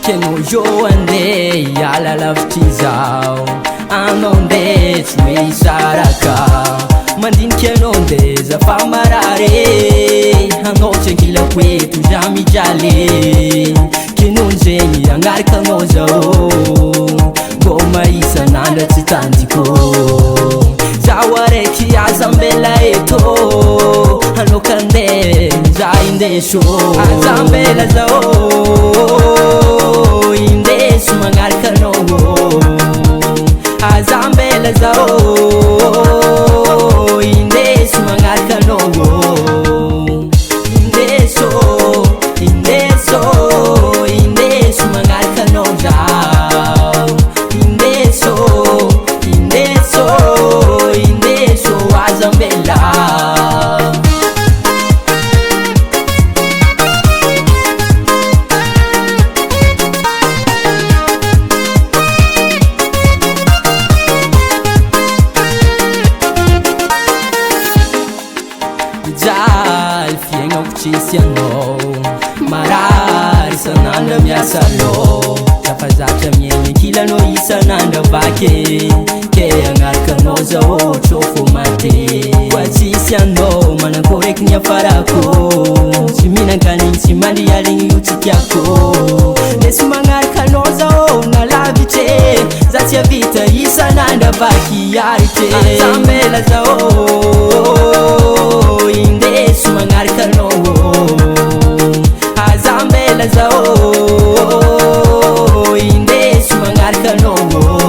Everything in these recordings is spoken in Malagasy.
Keno yo ande yala lavtizao Anonde tswe saraka Mandin kenonde zafa marare Hangoche kila kwetu jami jale Kenonjeni angarika ngozao Goma isa nanda titandiko Zawareki azambela eto Hanokande zaindesho Azambela zao Indesu mangarika nogo Azambela zao Indesu mangarika nogo Indeso Indesu mangarika noga Indeso azambela Jal fienga kuchisiano Marari sananda miasalo Zafazata mienye kila no isananda vake Ke angarka noza o chofo mate Wachisiano manankorek nya farako Simina kani simandi yalingi utikiako Nesu mangarka noza o nalavite Zatia vita isananda vaki yarite Azambela zao Indesu mangarika nogo Azambela zao Indesu mangarika nogo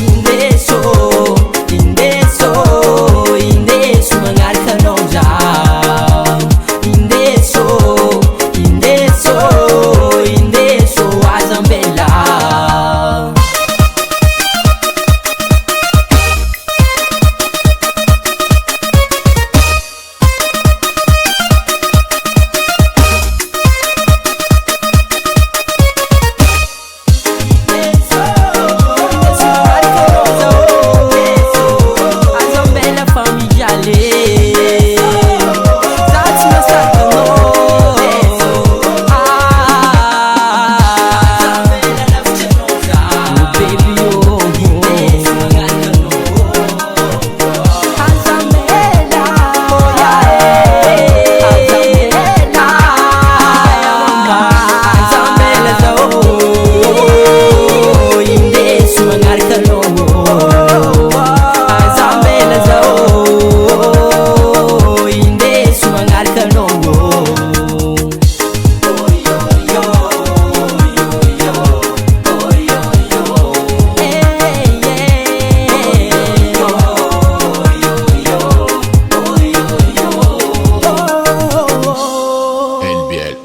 Indesu mangarika noga Indesu azambela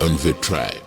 on the track.